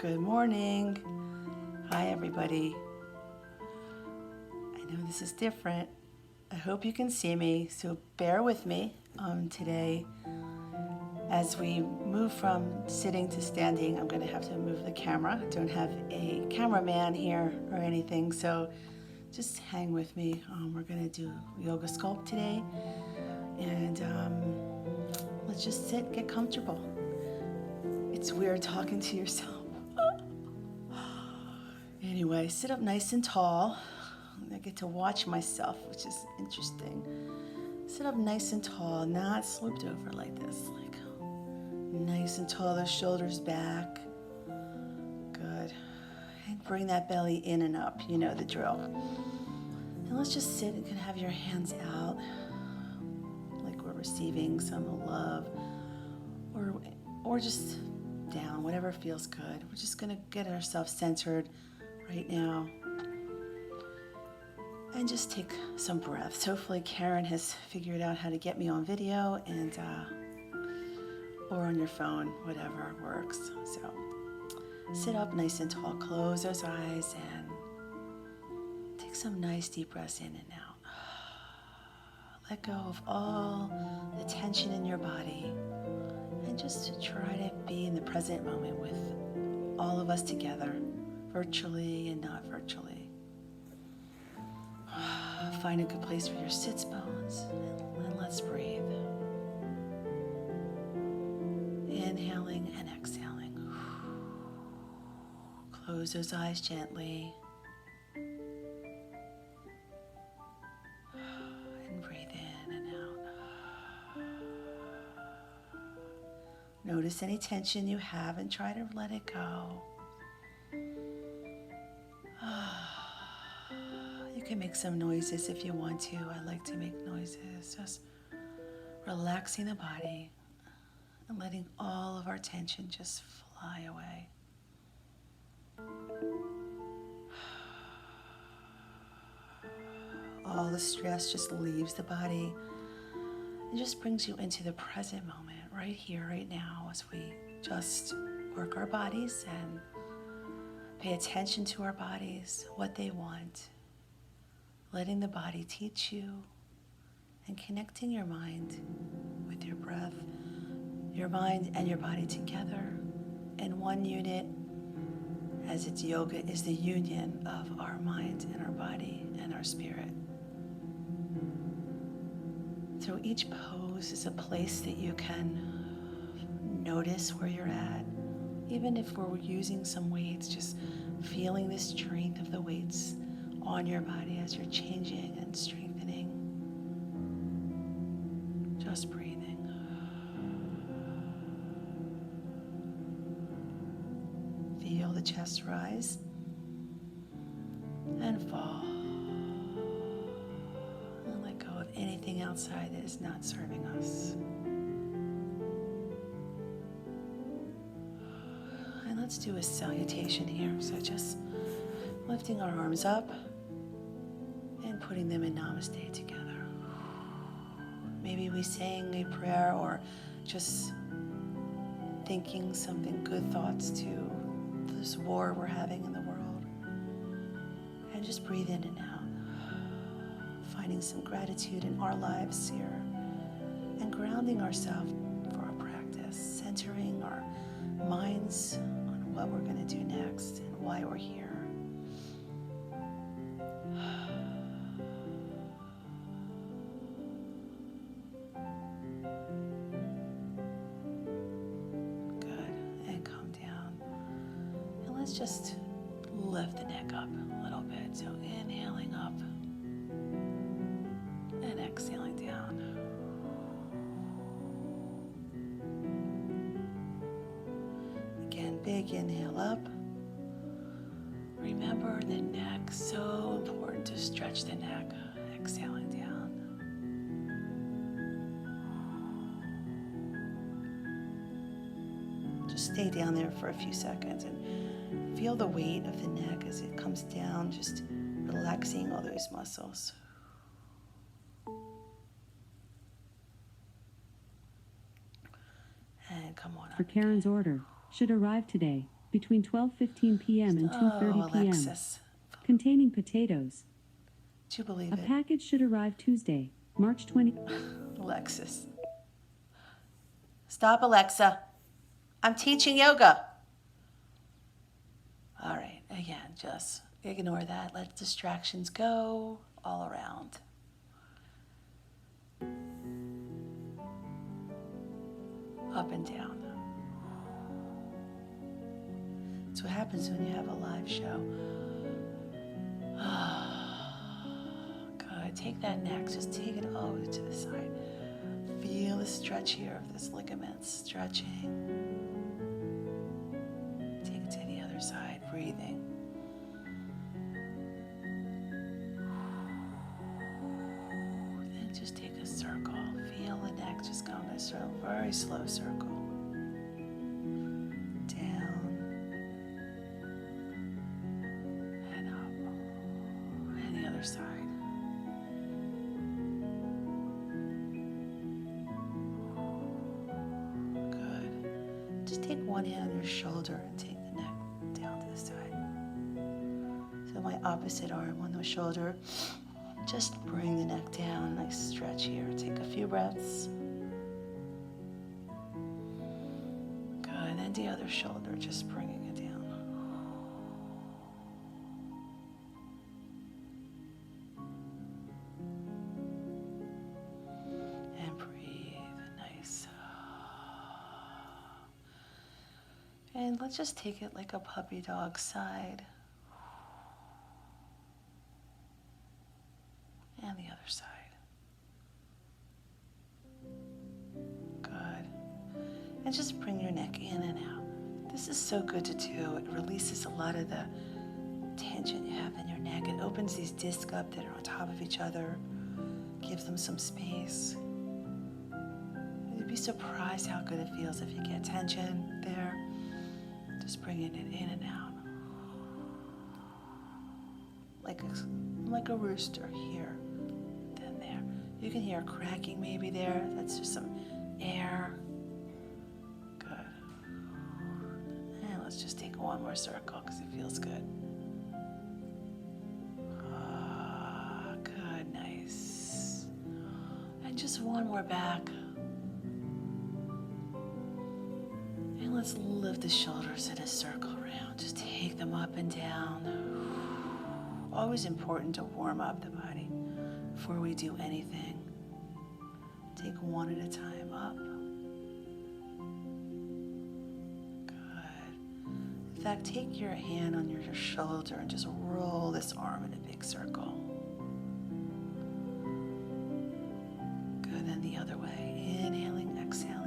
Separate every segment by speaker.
Speaker 1: Good morning. Hi, everybody. I know this is different. I hope you can see me, so bear with me today. As we move from sitting to standing, I'm going to have to move the camera. I don't have a cameraman here or anything, so just hang with me. We're going to do yoga sculpt today, and let's just sit, get comfortable. It's weird talking to yourself. Anyway, sit up nice and tall. I get to watch myself, which is interesting. Sit up nice and tall, not sloped over like this. Like nice and tall, the shoulders back. Good. And bring that belly in and up. You know the drill. And let's just sit. You can have your hands out, like we're receiving some love, or just down, whatever feels good. We're just gonna get ourselves centered right now and just take some breaths. Hopefully Karen has figured out how to get me on video and or on your phone, whatever works. So sit up nice and tall, close those eyes and take some nice deep breaths in and out. Let go of all the tension in your body and just try to be in the present moment with all of us together, virtually and not virtually. Find a good place for your sits bones and let's breathe. Inhaling and exhaling. Close those eyes gently. And breathe in and out. Notice any tension you have and try to let it go. You can make some noises if you want to. I like to make noises. Just relaxing the body and letting all of our tension just fly away. All the stress just leaves the body and just brings you into the present moment, right here, right now, as we just work our bodies and pay attention to our bodies, what they want, letting the body teach you, and connecting your mind with your breath, your mind and your body together in one unit, as it's yoga is the union of our mind and our body and our spirit. So each pose is a place that you can notice where you're at. Even if we're using some weights, just feeling the strength of the weights on your body as you're changing and strengthening. Just breathing. Feel the chest rise and fall. And let go of anything outside that is not serving us. And let's do a salutation here. So just lifting our arms up and putting them in namaste together. Maybe we sang a prayer or just thinking something, good thoughts to this war we're having in the world. And just breathe in and out. Finding some gratitude in our lives here. And grounding ourselves for our practice. Centering our minds on what we're going to do next and why we're here. Let's just lift the neck up a little bit. So inhaling up and exhaling down. Again, big inhale up. Remember the neck, so important to stretch the neck. Exhaling down. Just stay down there for a few seconds and feel the weight of the neck as it comes down, just relaxing all those muscles. And come on up.
Speaker 2: For Karen's order, should arrive today. between 12:15 p.m. and 2:30 p.m.
Speaker 1: Alexis.
Speaker 2: Containing potatoes.
Speaker 1: Do you believe
Speaker 2: A
Speaker 1: it?
Speaker 2: package should arrive Tuesday, March 20.
Speaker 1: Alexis. Stop, Alexa. I'm teaching yoga. All right, again, just ignore that. Let distractions go all around. Up and down. That's what happens when you have a live show. Good. Take that neck. Just take it over to the side. Feel the stretch here of this ligament stretching. Take it to the other side. Breathing. Then just take a circle. Feel the neck just go in a circle. Very slow circle. Side. Good. Just take one hand on your shoulder and take the neck down to the side. So my opposite arm on the shoulder, just bring the neck down. Nice stretch here. Take a few breaths. Good. And then the other shoulder, just bringing it down. And let's just take it like a puppy dog side. And the other side. Good. And just bring your neck in and out. This is so good to do. It releases a lot of the tension you have in your neck. It opens these discs up that are on top of each other. Gives them some space. You'd be surprised how good it feels if you get tension there. Just bringing it in and out. Like a rooster here, then there. You can hear cracking maybe there. That's just some air. Good. And let's just take one more circle because it feels good. Good, nice. And just one more back. Let's lift the shoulders in a circle around. Just take them up and down. Always important to warm up the body before we do anything. Take one at a time up. Good. In fact, take your hand on your shoulder and just roll this arm in a big circle. Good, then the other way. Inhaling, exhaling.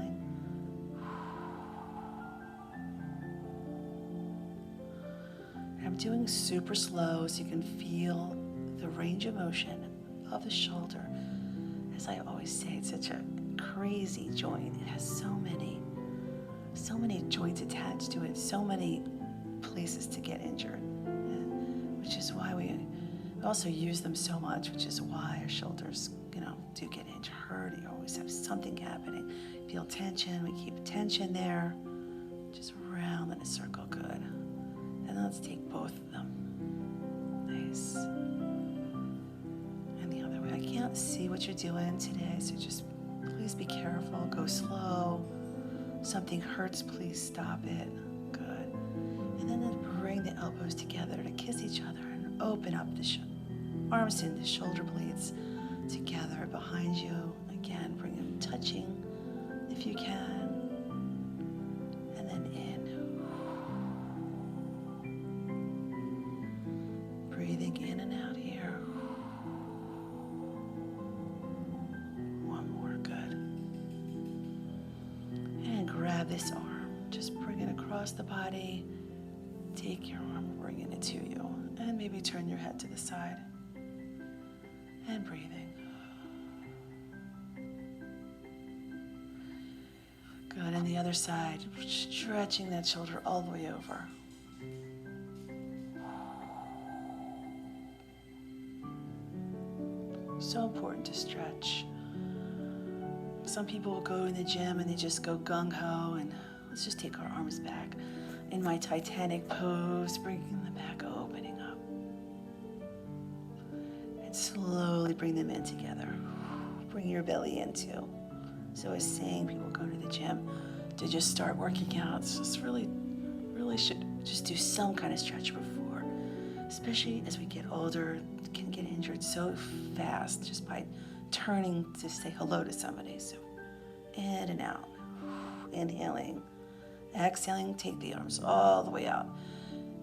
Speaker 1: I'm doing super slow so you can feel the range of motion of the shoulder. As I always say, it's such a crazy joint. It has so many joints attached to it, so many places to get injured, which is why we also use them so much, which is why our shoulders, do get hurt. You always have something happening. Feel tension, we keep tension there. Just round in a circle, good. And let's take both of them. Nice. And the other way. I can't see what you're doing today, so just please be careful. Go slow. Something hurts, please stop it. Good. And then bring the elbows together to kiss each other and open up the arms into shoulder blades together behind you. Again, bring them touching if you can. And then in. Breathing in and out here. One more, good. And grab this arm. Just bring it across the body. Take your arm, bringing it to you. And maybe turn your head to the side. And breathing. Good, and the other side, stretching that shoulder all the way over. So important to stretch. Some people will go in the gym and they just go gung-ho, and let's just take our arms back. in my Titanic pose, bringing them back, opening up. And slowly bring them in together. Bring your belly in too. So I was saying, people go to the gym to just start working out. It's just really should just do some kind of stretch before. Especially as we get older, can get injured so fast just by turning to say hello to somebody. So in and out. Inhaling. Exhaling, take the arms all the way out.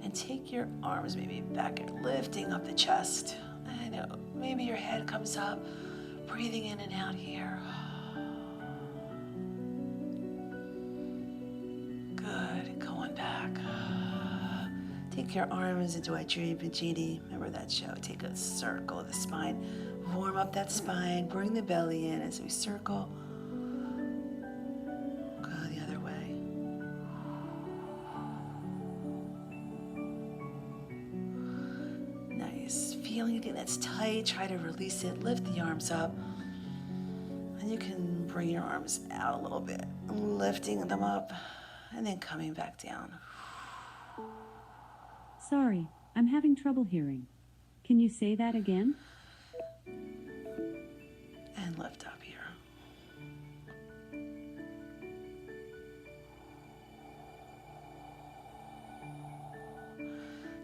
Speaker 1: And take your arms maybe back and lifting up the chest. I know, maybe your head comes up. Breathing in and out here. Good, going back. Take your arms into a dream Genie. Remember that show? Take a circle of the spine. Warm up that spine. Bring the belly in as we circle. Go the other way. Nice. Feeling anything that's tight, try to release it. Lift the arms up. And you can bring your arms out a little bit. Lifting them up and then coming back down.
Speaker 2: Sorry, I'm having trouble hearing. Can you say that again?
Speaker 1: And lift up here.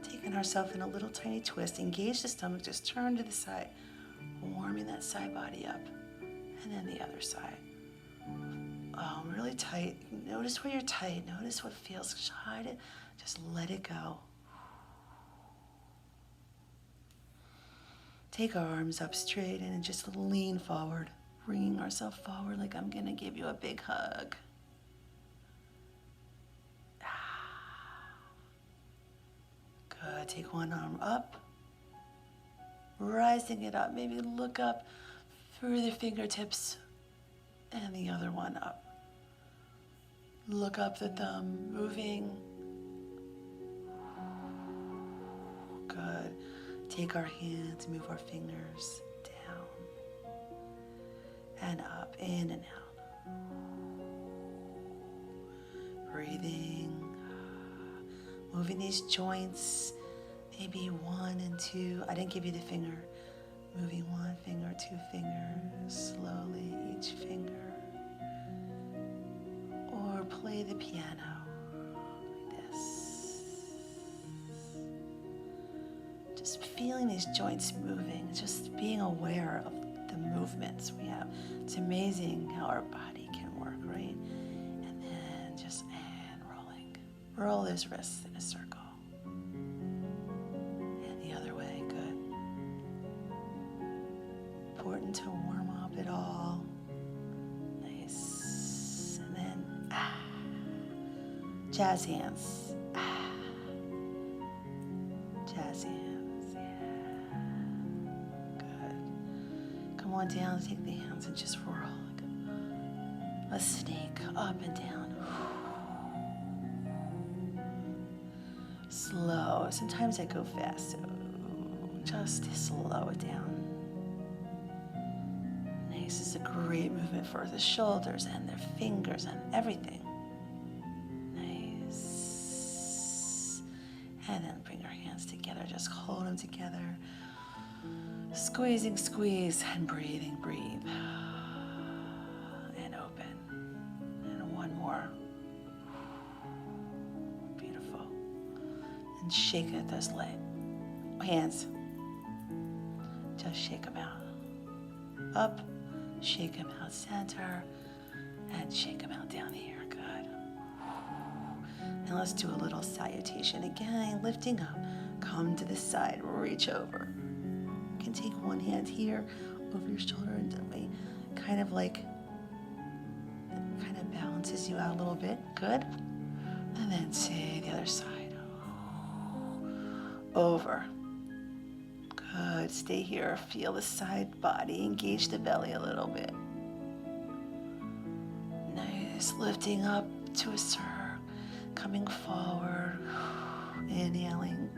Speaker 1: Taking ourselves in a little tiny twist. Engage the stomach, just turn to the side. Warming that side body up. And then the other side. Oh, really tight. Notice where you're tight. Notice what feels. Try to just let it go. Take our arms up straight and just lean forward. Bringing ourselves forward like I'm going to give you a big hug. Good. Take one arm up. Rising it up. Maybe look up through the fingertips and the other one up. Look up the thumb, moving. Good. Take our hands, move our fingers down and up, in and out. Breathing. Moving these joints, maybe 1 and 2. I didn't give you the finger. Moving 1 finger, 2 fingers, slowly each finger. Or play the piano like this. Just feeling these joints moving, just being aware of the movements we have. It's amazing how our body can work, right? And then just rolling. Roll those wrists in a circle. Important to warm up it all. Nice. And then jazz hands. Jazz hands. Yeah. Good. Come on down, take the hands and just roll like a snake up and down. Slow. Sometimes I go fast, so just slow it down. This is a great movement for the shoulders and their fingers and everything. Nice. And then bring our hands together. Just hold them together. Squeezing, squeeze, and breathing, breathe. And open. And one more. Beautiful. And shake it, those hands. Just shake them out. Up. Shake them out center and shake them out down here. Good. And let's do a little salutation again. Lifting up. Come to the side. Reach over. You can take one hand here over your shoulder and kind of balances you out a little bit. Good. And then say the other side. Over. Good. Stay here. Feel the side body. Engage the belly a little bit. Nice. Lifting up to a circle. Coming forward. Inhaling.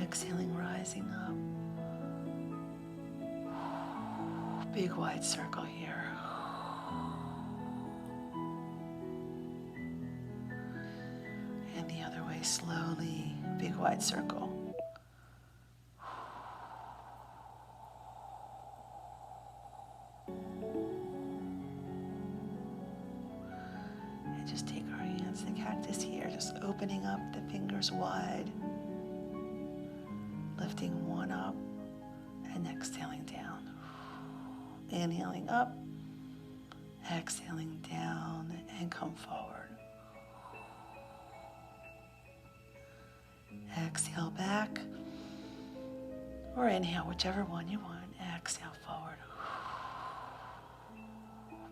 Speaker 1: Exhaling. Rising up. Big wide circle here. And the other way slowly. Big wide circle. And just take our hands, the cactus here, just opening up the fingers wide. Lifting one up and exhaling down. Inhaling up, exhaling down, and come forward. Exhale back, or inhale, whichever one you want. Exhale forward.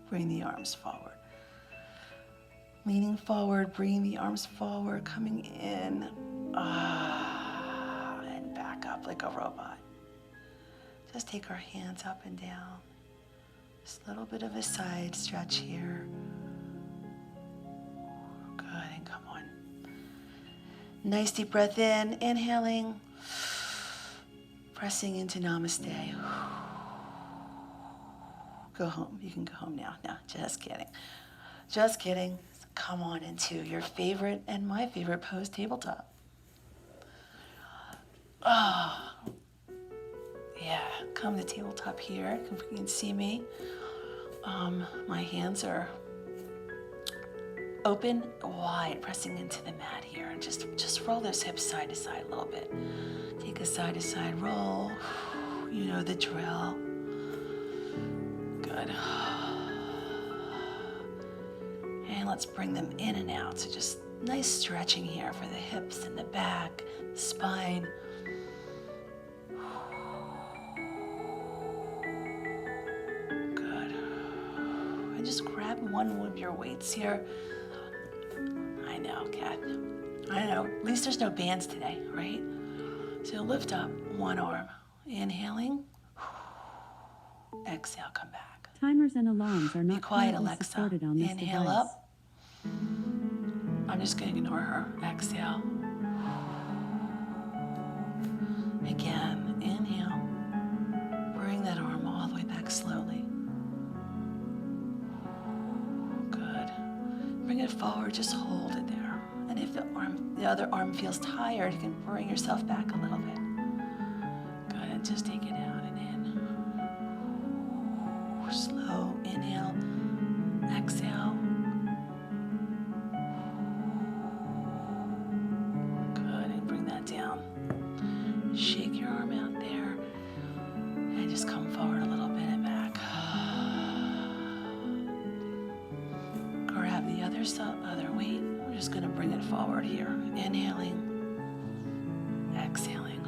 Speaker 1: Bring the arms forward. Leaning forward, bringing the arms forward, coming in, and back up like a robot. Just take our hands up and down. Just a little bit of a side stretch here. Good, and come on. Nice deep breath in, inhaling, pressing into namaste. Go home. You can go home now. No, just kidding. Just kidding. Come on into your favorite and my favorite pose, tabletop. Oh, yeah. Come to tabletop here. If you can see me, my hands are open wide, pressing into the mat here, and just roll those hips side to side a little bit. Take a side to side roll. You know the drill. Good. And let's bring them in and out. So just nice stretching here for the hips and the back, the spine. Good. And just grab one of your weights here. I know, Kat. I know. At least there's no bands today, right? So lift up one arm. Inhaling. Exhale, come back.
Speaker 2: Timers and alarms are
Speaker 1: Be
Speaker 2: not
Speaker 1: quiet,
Speaker 2: currently
Speaker 1: Alexa.
Speaker 2: supported on this
Speaker 1: Inhale
Speaker 2: device.
Speaker 1: up. I'm just going to ignore her. Exhale. Again, inhale. Bring that arm all the way back slowly. Good. Bring it forward, just hold it there. And if the other arm feels tired, you can bring yourself back a little bit. Good, and just take it out and in. Slow, inhale, exhale. Good, and bring that down. Shake your arm out there, and just come forward a little bit and back. Grab the other weight. We're just gonna bring it forward here. Inhaling, exhaling.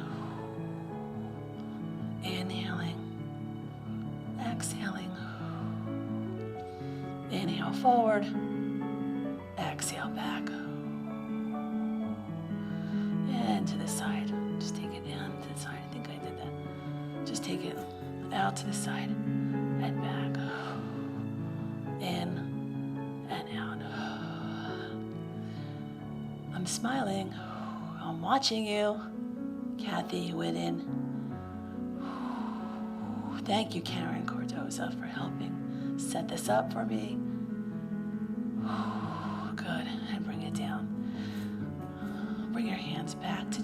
Speaker 1: Inhaling, exhaling. Inhale forward, exhale back. And to the side. Just take it down to the side. I think I did that. Just take it out to the side and back. In and out. I'm smiling. I'm watching you. Kathy Whitten. Thank you, Karen Cordoza, for helping set this up for me. Good, and bring it down. Bring your hands back to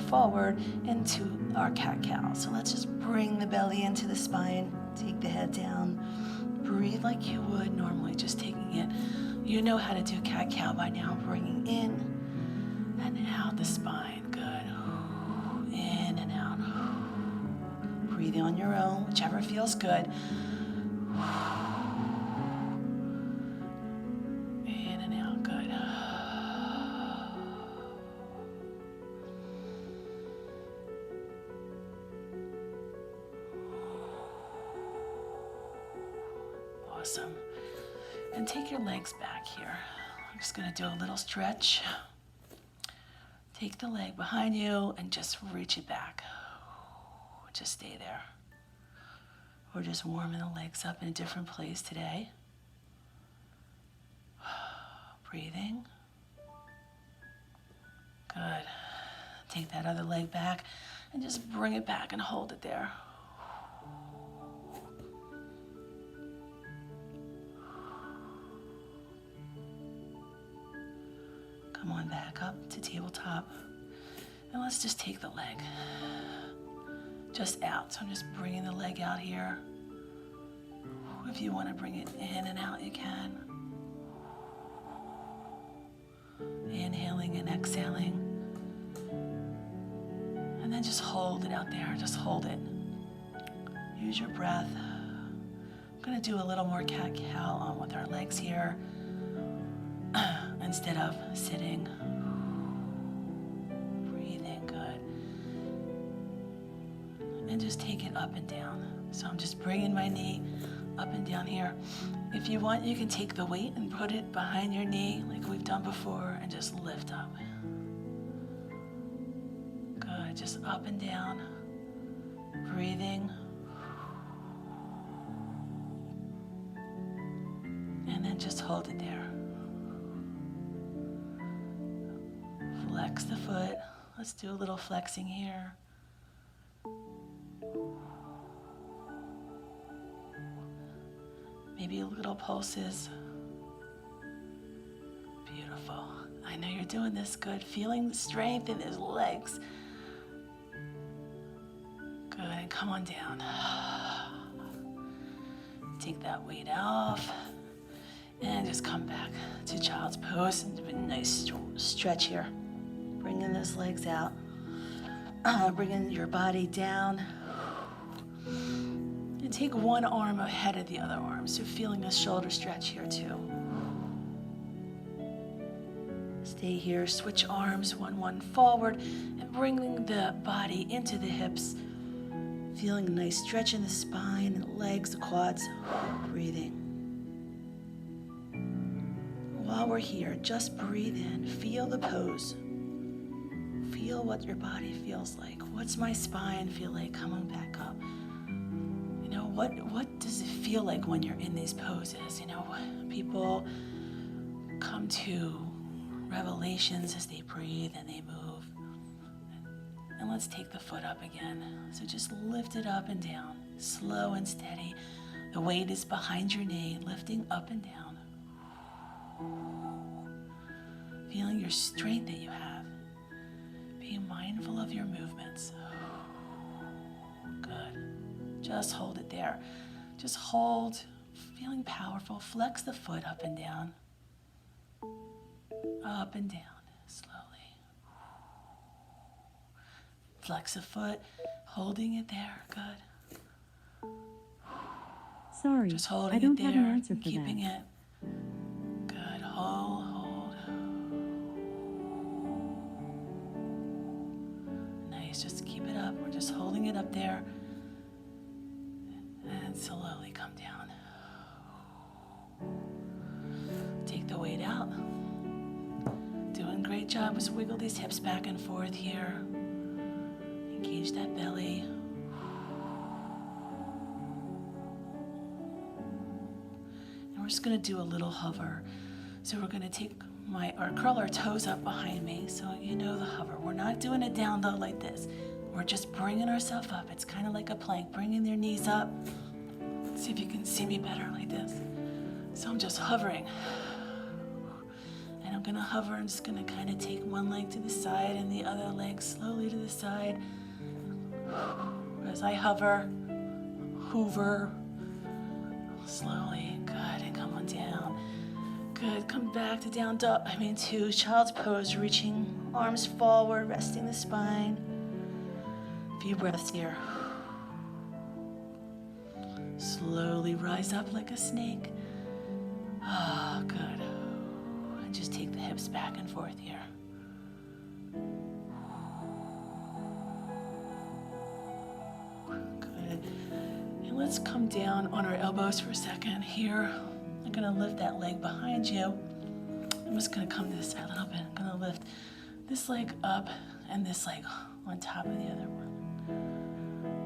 Speaker 1: forward into our cat-cow. So let's just bring the belly into the spine. Take the head down. Breathe like you would normally, just taking it. You know how to do cat-cow by now. Bringing in and out the spine. Good. In and out. Breathing on your own, whichever feels good. In and out, good. Awesome. And take your legs back here. I'm just gonna do a little stretch. Take the leg behind you and just reach it back. Just stay there. We're just warming the legs up in a different place today. Breathing. Good. Take that other leg back and just bring it back and hold it there. Come Come on back up to tabletop. And let's just take the leg just out. So I'm just bringing the leg out here. If you want to bring it in and out, you can. Inhaling and exhaling. And then just hold it out there. Just hold it. Use your breath. I'm going to do a little more cat-cow on with our legs here instead of sitting. Breathing, good. And just take it up and down. So I'm just bringing my knee up and down here. If you want, you can take the weight and put it behind your knee like we've done before and just lift up. Good, just up and down. Breathing. And then just hold it there. Flex the foot. Let's do a little flexing here. Maybe little pulses. Beautiful. I know you're doing this good. Feeling the strength in his legs. Good, and come on down. Take that weight off. And just come back to child's pose and do a nice stretch here. Bringing those legs out. Bringing your body down. And take one arm ahead of the other arm. So feeling a shoulder stretch here too. Stay here, switch arms, one forward, and bringing the body into the hips. Feeling a nice stretch in the spine and the legs, the quads. Breathing. While we're here, just breathe in, feel the pose. Feel what your body feels like. What's my spine feel like coming back up? You know, what does it feel like when you're in these poses? You know, people come to revelations as they breathe and they move. And let's take the foot up again. So just lift it up and down, slow and steady. The weight is behind your knee, lifting up and down. Feeling your strength that you have. Be mindful of your movements. Good. Just hold it there. Just hold, feeling powerful. Flex the foot up and down. Up and down, slowly. Flex the foot, holding it there. Good.
Speaker 2: Sorry,
Speaker 1: Just holding
Speaker 2: I don't
Speaker 1: it there,
Speaker 2: have an answer for
Speaker 1: keeping
Speaker 2: that.
Speaker 1: it. Good. Hold. Nice. Just keep it up. We're just holding it up there. And slowly come down. Take the weight out. Doing a great job. Just wiggle these hips back and forth here. Engage that belly. And we're just going to do a little hover. So we're going to take curl our toes up behind me, so you know the hover. We're not doing it down low like this. We're just bringing ourselves up. It's kind of like a plank, bringing their knees up. Let's see if you can see me better like this. So I'm just hovering. And I'm going to hover. I'm just going to kind of take one leg to the side and the other leg slowly to the side. As I hover, hoover, slowly, good, and come on down. Good, come back to to child's pose, reaching arms forward, resting the spine. A few breaths here. Slowly rise up like a snake. Ah, good. And just take the hips back and forth here. Good. And let's come down on our elbows for a second here. I'm gonna lift that leg behind you. I'm just gonna come to this side a little bit. I'm gonna lift this leg up and this leg on top of the other one.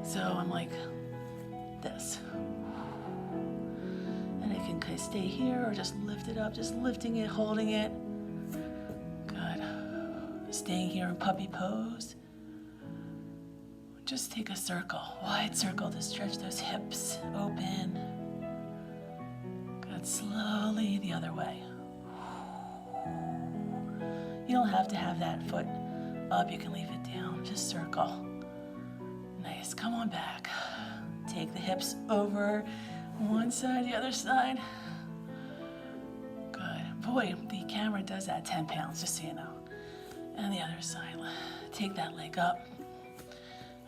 Speaker 1: So I'm like this. And I can kind of stay here or just lift it up, just lifting it, holding it. Good. Staying here in puppy pose. Just take a circle, wide circle to stretch those hips open. Good, slowly the other way. You don't have to have that foot up. You can leave it down. Just circle. Nice. Come on back. Take the hips over one side, the other side. Good. Boy, the camera does that 10 pounds, just so you know. And the other side. Take that leg up.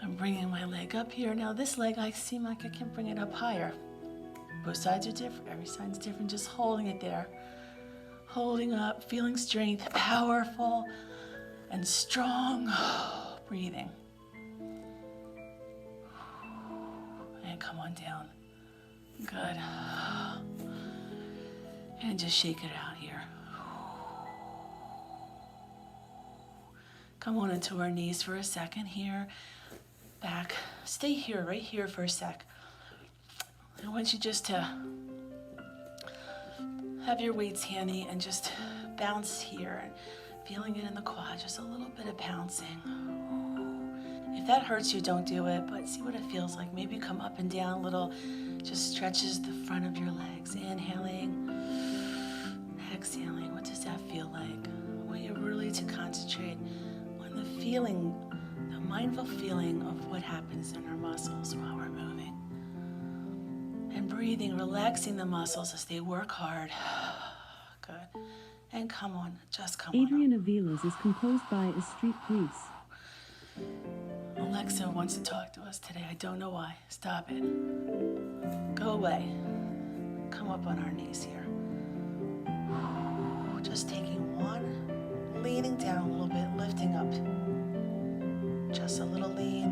Speaker 1: I'm bringing my leg up here. Now this leg, I seem like I can bring it up higher. Both sides are different. Every side's different. Just holding it there. Holding up, feeling strength, powerful and strong. Breathing. And come on down. Good. And just shake it out here. Come on into our knees for a second here. Back. Stay here, right here for a sec. I want you just to have your weights handy and just bounce here. Feeling it in the quad, just a little bit of bouncing. If that hurts you, don't do it, but see what it feels like. Maybe come up and down a little, just stretches the front of your legs. Inhaling, exhaling. What does that feel like? I want you really to concentrate on the feeling, the mindful feeling of what happens in our muscles while we're moving. And breathing, relaxing the muscles as they work hard. Good. And come on, just come
Speaker 2: Adrian
Speaker 1: on.
Speaker 2: Avila's is composed by A Street Grease.
Speaker 1: Alexa wants to talk to us today. I don't know why. Stop it. Go away. Come up on our knees here. Just taking one, leaning down a little bit, lifting up. Just a little lean.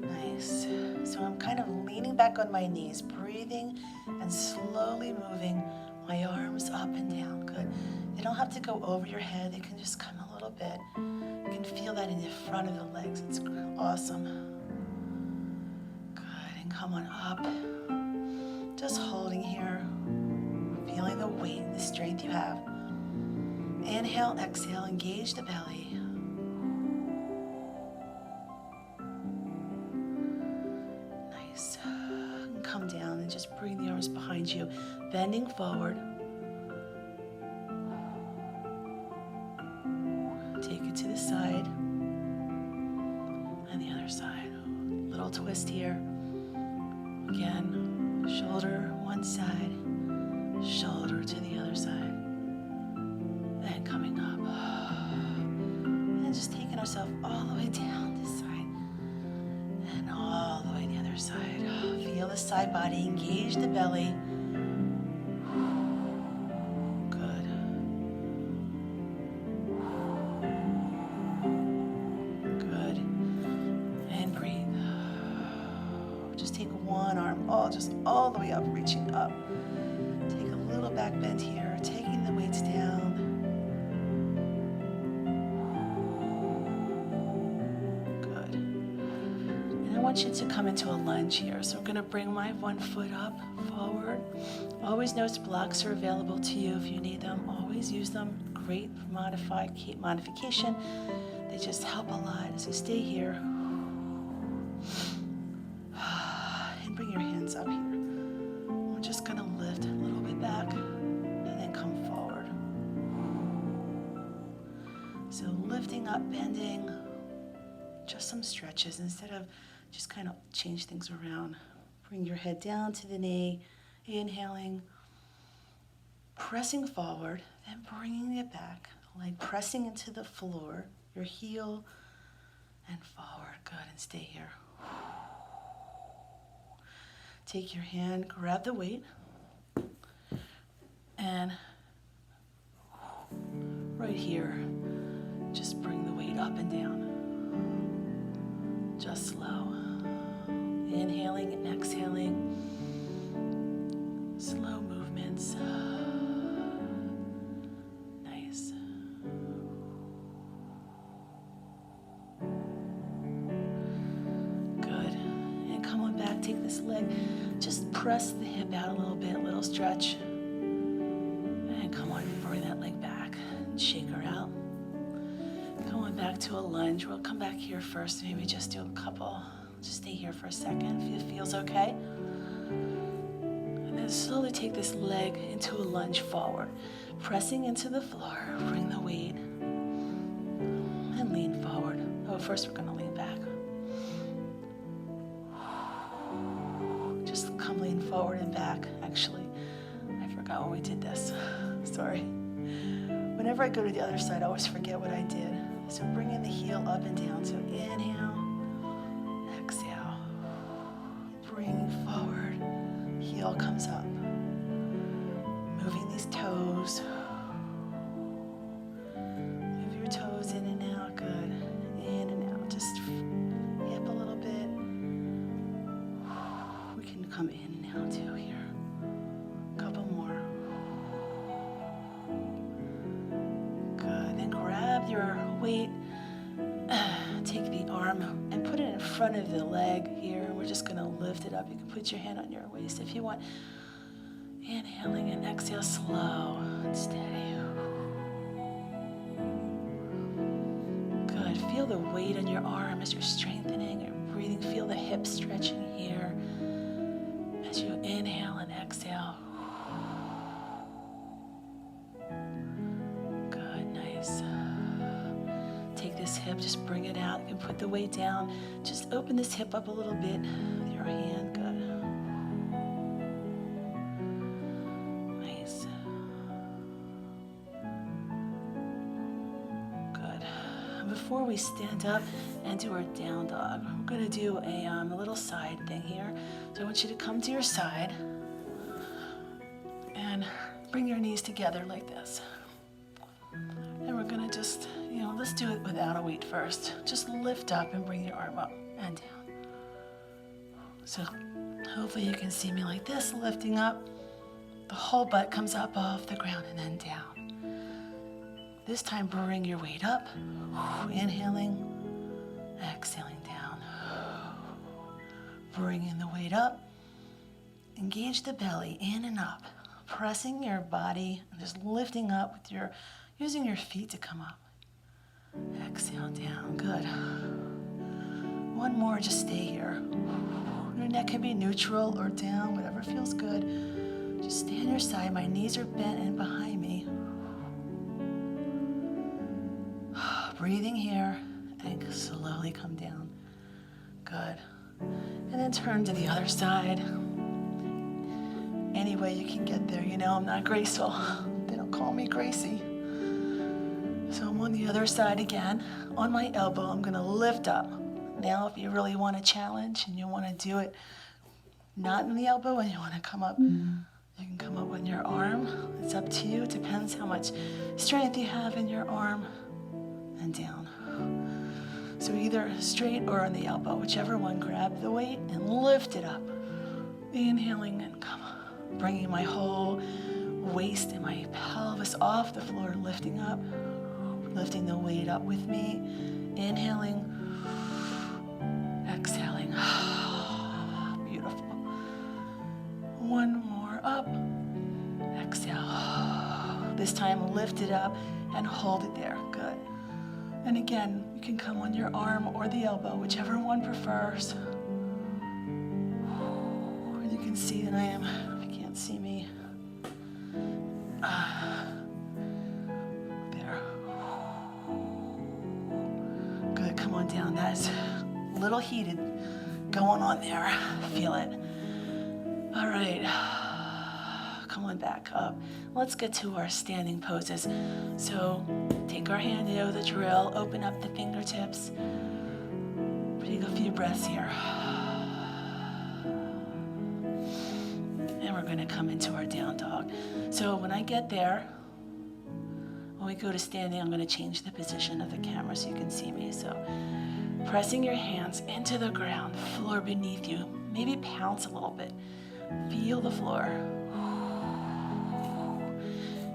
Speaker 1: Nice. So I'm kind of leaning back on my knees, breathing and slowly moving my arms up and down. Good. They don't have to go over your head. They can just come a little bit. You can feel that in the front of the legs. It's awesome. Good. And come on up. Just holding here. Feeling the weight and the strength you have. Inhale, exhale, engage the belly. Nice. And come down and just bring the arms behind you. Bending forward. Take it to the side. And the other side. Little twist here. Again, shoulder one side, shoulder to the other side. And coming up. And just taking ourselves all the way down this side. And all the way the other side. Feel the side body, engage the belly. Good. Good. And breathe. Just take one arm, just all the way up, reaching up. Take a little back bend here, taking the weights down. Good. And I want you to come into a lunge here. So I'm going to bring my one foot up, forward. Always notice blocks are available to you if you need them. Always use them. Great modification. They just help a lot as you stay here. And bring your hands up here. We're just going to lift a little bit back and then come forward. So lifting up, bending, just some stretches instead of just kind of change things around. Bring your head down to the knee, inhaling, pressing forward, then bringing it back, like pressing into the floor, your heel, and forward. Good, and stay here. Take your hand, grab the weight, and right here, just bring the weight up and down. Just slow. Inhaling and exhaling. Slow movements. Nice. Good. And come on back, take this leg. Just press the hip out a little bit, little stretch. And come on, bring that leg back. Shake her out. Going back to a lunge. We'll come back here first. Maybe just do a couple. Just stay here for a second if it feels okay. And then going to slowly take this leg into a lunge forward, pressing into the floor. Bring the weight and lean forward. Oh, first we're going to lean back. Just come lean forward and back. Actually, I forgot when we did this. Sorry. Whenever I go to the other side, I always forget what I did. So bringing the heel up and down. So inhale, exhale. Bringing forward, heel comes up. Moving these toes. Move your toes in and out, good. In and out, just hip a little bit. We can come in and out too here. Couple more. Good, then grab your weight, take the arm and put it in front of the leg here. We're just gonna lift it up. You can put your hand on your waist if you want. Inhaling and exhale, slow and steady. Good, feel the weight on your arm as you're strengthening, you're breathing. Feel the hips stretching here as you inhale and exhale. Good, nice. Take this hip, just bring it out. You can put the weight down. Just open this hip up a little bit with your hand. Good. Nice. Good. Before we stand up and do our down dog, we're going to do a little side thing here. So I want you to come to your side and bring your knees together like this. And we're gonna just, let's do it without a weight first. Just lift up and bring your arm up and down. So hopefully you can see me like this, lifting up. The whole butt comes up off the ground and then down. This time bring your weight up. Inhaling, exhaling down. Bringing the weight up. Engage the belly in and up. Pressing your body and just lifting up with using your feet to come up. Exhale down, good. One more, just stay here. Your neck can be neutral or down, whatever feels good. Just stay on your side. My knees are bent and behind me. Breathing here and slowly come down. Good. And then turn to the other side. Any way you can get there. I'm not graceful. They don't call me Gracie. So I'm on the other side again. On my elbow, I'm gonna lift up. Now, if you really want a challenge and you wanna do it not in the elbow and you wanna come up, you can come up with your arm. It's up to you. It depends how much strength you have in your arm. And down. So either straight or on the elbow, whichever one. Grab the weight and lift it up. Inhaling and come up. Bringing my whole waist and my pelvis off the floor, lifting up. Lifting the weight up with me. Inhaling. Exhaling. Beautiful. One more up. Exhale. This time lift it up and hold it there. Good. And again, you can come on your arm or the elbow, whichever one prefers. And you can see that I am, if you can't see me, there. Good, come on down. That's a little heated going on there. Feel it. All right. Come on back up. Let's get to our standing poses. So take our hand, the drill, open up the fingertips. Take a few breaths here. And we're gonna come into our down dog. So when I get there, when we go to standing, I'm gonna change the position of the camera so you can see me. So pressing your hands into the ground, floor beneath you. Maybe pounce a little bit. Feel the floor.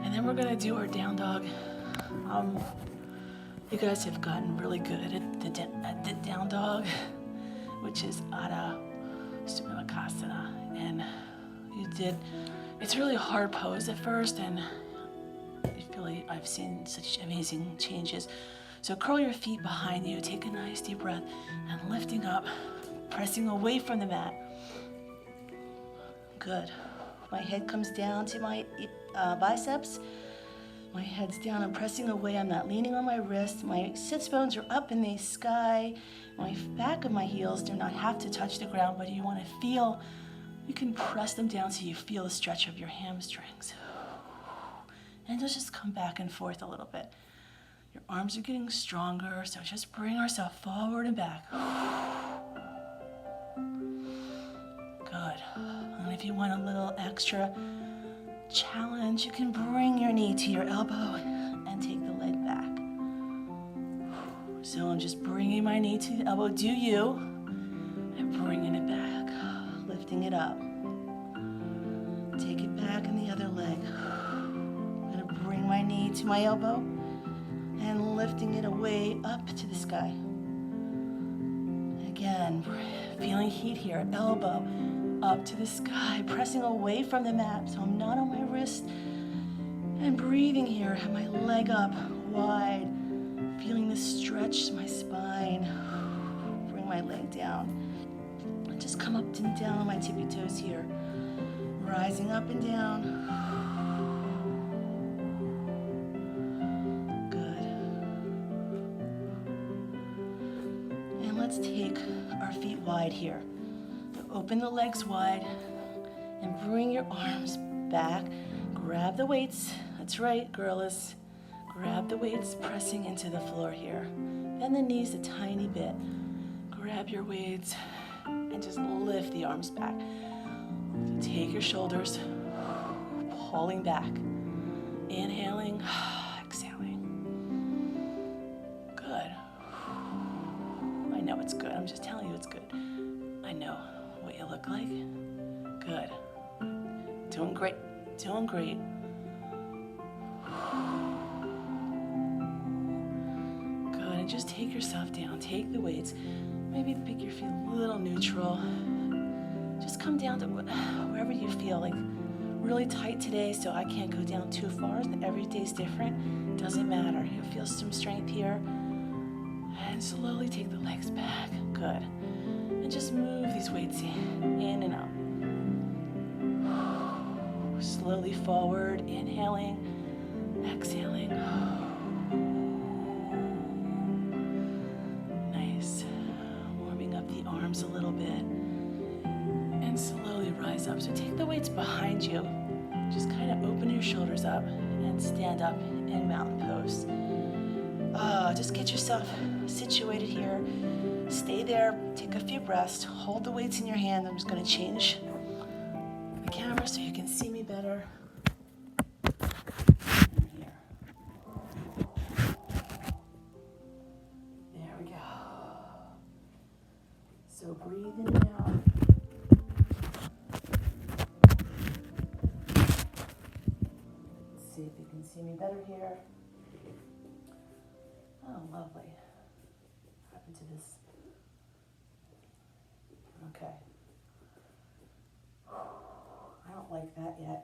Speaker 1: And then we're gonna do our down dog. You guys have gotten really good at the down dog, which is Adha Sumakasana. And it's really a hard pose at first, and I've seen such amazing changes. So curl your feet behind you, take a nice deep breath, and lifting up, pressing away from the mat. Good. My head comes down to my biceps. My head's down, I'm pressing away, I'm not leaning on my wrist. My sits bones are up in the sky. My back of my heels do not have to touch the ground, but you want to feel, you can press them down so you feel the stretch of your hamstrings. And just come back and forth a little bit. Your arms are getting stronger, so just bring ourselves forward and back. Good. And if you want a little extra challenge, you can bring your knee to your elbow and take the leg back. So I'm just bringing my knee to the elbow, do you, and bringing it back, lifting it up. Take it back in the other leg. I'm gonna bring my knee to my elbow and lifting it away up to the sky. Again, feeling heat here, elbow up to the sky, pressing away from the mat so I'm not on my wrist. And breathing here, have my leg up wide, feeling the stretch to my spine. Bring my leg down. And just come up and down on my tippy toes here. Rising up and down. Good. And let's take our feet wide here. Open the legs wide and bring your arms back. Grab the weights. That's right, girls. Grab the weights, pressing into the floor here. Bend the knees a tiny bit. Grab your weights and just lift the arms back. Take your shoulders, pulling back. Inhaling, exhaling. Good. I know it's good. I'm just telling you it's good. I know what you look like. Good. Doing great. Doing great. Good. And just take yourself down. Take the weights. Maybe pick your feet a little neutral. Just come down to wherever you feel like really tight today, so I can't go down too far. Every day's different. Doesn't matter. You'll feel some strength here. And slowly take the legs back. Good. And just move these weights in and out. Slowly forward, inhaling, exhaling. Nice. Warming up the arms a little bit. And slowly rise up. So take the weights behind you. Just kind of open your shoulders up and stand up in mountain pose. Just get yourself situated here. Stay there, take a few breaths, hold the weights in your hand. I'm just gonna change the camera so you can see me better. Here. There we go. So breathe in and out. Let's see if you can see me better here. Oh, lovely. What happened to this? Okay. I don't like that yet.